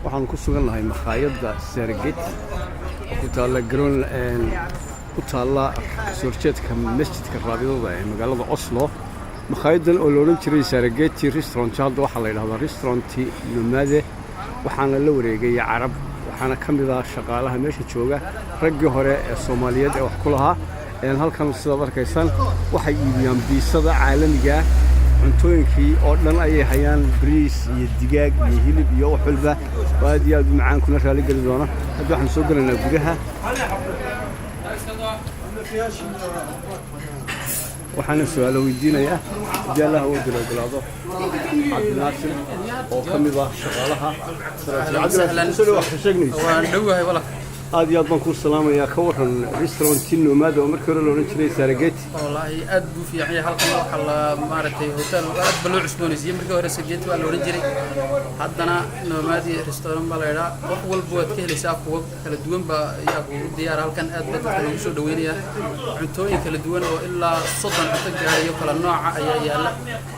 waxaan ku sugan nahay makhaayadda Serengeti ku taala garoon ku taala soo jeedka masjidka raabidada ee magaalada Oslo. makhaayaddan oo loo oran jiray Serengeti restaurant hadda waxa la yiraahdaa restaurant nomade waxaana la wareegay Carab waxaana kamid ah shaqaalaha meesha jooga raggii hore ee Soomaaliyeed ee wax ku lahaa halkan sida arkaysan waxay iibiyaan biisada caalamiga cuntooyinkii oo dhan ayay hayaan bariis iyo digaag iyo hilib iyo wax walba aad iyo aad macaan kuna raali gali doona hadda waxaan soo galaynaa gudaha waxaan su'aalo weydiinayaa jalaha oo dilogolaado Cabdinaasir oo kamid ah shaqaalaha waan dhawahay walaal aad iyo aad baan ku salaamayaa ka waran restaurant nomade oo markii hore loo oran jiray Serengeti wallahi aad buu fiican yahay halkan waxa la maartay hotel aad baa loo cusboonaysiiyay markii hore Serengeti waa loo oran jiray haddana nomade restaurant baa la yiraahdaa wax walba waad ka helaysaa kuwa kala duwan baa ayaa ku diyaar halkan aad baa dadka ugu soo dhaweynaya cuntooyin kala duwan oo ilaa 30 cunto gaarayo kala nooca ayaa yaala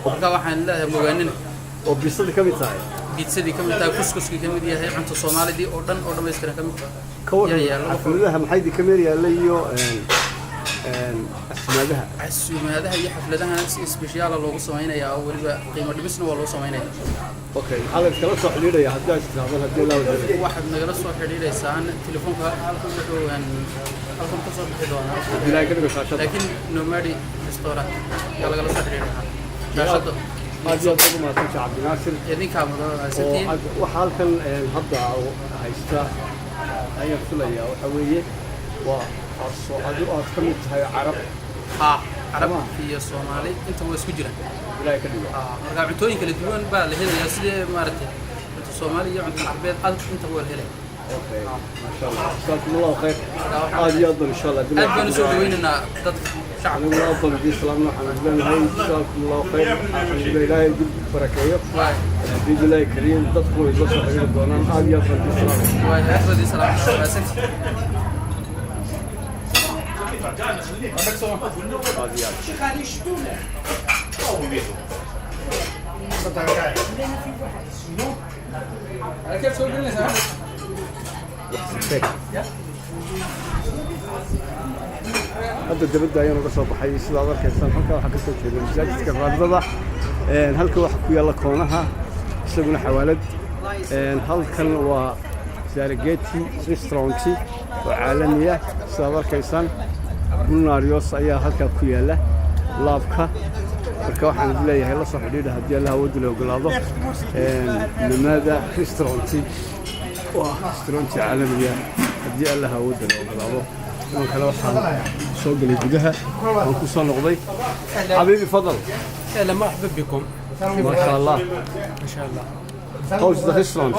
marka waxaan leeyahay mogaanina oo bisada kamid tahay biitsadii kamid tahay kuskuskii kamid yahay cunto Soomaalidii oo dhan oo dhameystiran kamid xafladaha maxay kamid yahay iyo asmaadaha iyo xafladaha si special loogu sameeyay oo waliba qiimo dhimisna waa loo sameeyay okay hada kala soo xiriiraya hadda hadii la wada waxaad nagala soo xiriireysaan telefoonka halkan ka soo bixi doona ilaa ka dhigo shaashada laakiin nomade restaurant yaa lagala soo xiriirinaa shaashada aad ma tahay Cabdinaasir idinka mudanaastiin waxa halkan hadda haysta ayaa filayaa waxa weeye waa soo aad kamid tahay Carab iyo Soomaali inta way isku jiraan ilaa ka dhigo marka cuntooyin kala duwan baa la helayaa sidee maartay cunto Soomaali iyo cunto Carbeed aad inta waa la helay okay ma sha Allah jazakumullahu khayr aad iyo aad in sha Allah aad baan soo dhaweynaa dadka shacabka الله أفضل دي سلام عليكم هاي جزاكم الله خير الحمد لله يجزيك بركة بإذن الله كريم تدخلوا إذا صحيح الدونان عادي أفضل دي سلام أفضل دي سلام هذا الدبد أيام الرسول بحي سلام عليكم هلكا waxa ka soo jeeday masaajidka raadada halka waxa ku yaala koonaha isaguna xawaalad halkan waa Serengeti restaurant oo caalami ah sida arkaysan Bulnarios ayaa halka ku yaala laabka marka waxaan leeyahay la soo xidhiidha hadii Allah wada loo ogolaado nomade restaurant waa restaurant caalami ah hadii Allah wada loo ogolaado من كلا وحنا سوق اللي جدها ونكون نقضي حبيبي فضل أهلا مرحبا بكم ما شاء الله ما شاء الله how's the restaurant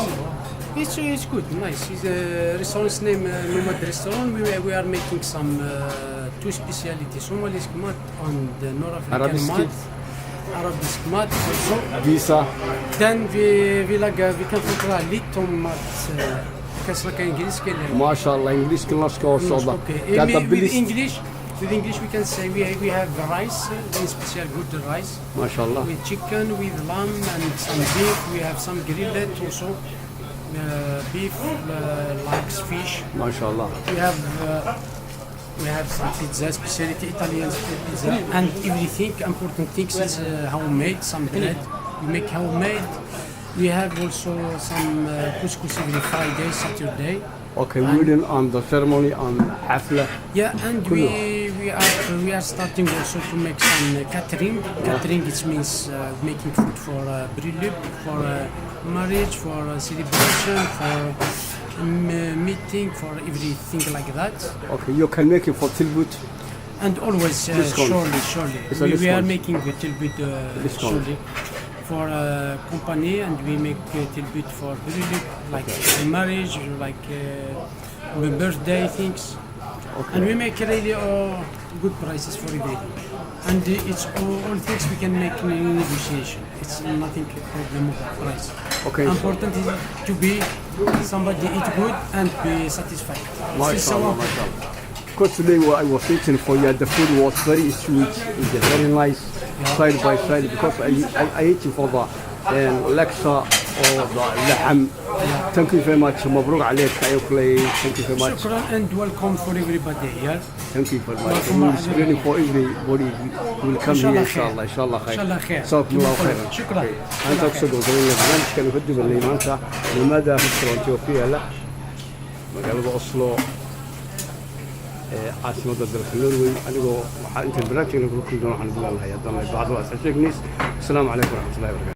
it's good nice it's a restaurant's name nomade restaurant we are making some two specialties Somali mat and North African mat Arabic mat also visa then we can try little mat كسرك إنجليزي كله ما شاء الله إنجليزي كله سكور صودا with English we can say we have rice special good rice ما شاء الله with chicken with lamb and some beef we have some grilled also beef like fish ما شاء الله we have some pizza specialty Italian pizza and everything important things is homemade some bread we make homemade. We have also some couscous every Friday, Saturday. Okay, we're on the ceremony on Hafla. Yeah, and we are starting also to make some catering. Catering it means making food for bryllup, for marriage, for celebration, for meeting, for everything like that. Okay, you can make it for Tilbut. And always surely. We are making a Tilbut surely. For company and we make tilbut for bryllup like marriage like birthday things and we make really good prices for everything and it's all things we can make in negotiation it's nothing problem of price okay important is to be somebody eat good and be satisfied because today I was eating for you the food was very sweet it's very nice side by side because I ate it for the Alexa لحم. Thank you very much. مبروك عليك أيوكلي. Thank you very much. شكرا and welcome for everybody here. Thank you very much. It's really for everybody who will come here إن شاء الله. إن شاء الله خير. إن شاء الله خير. جزاكم الله خيرا. شكرا. أنت أقصد وزميلنا برنامج كان يقدم لي مانتا لماذا مصر أنتيوخيا لا مقالة أصله عاصمة الدولة النرويج. أنا أنت برنامج نقول كل جمعة نقول الله يا الله بعض الناس. السلام عليكم ورحمة الله وبركاته.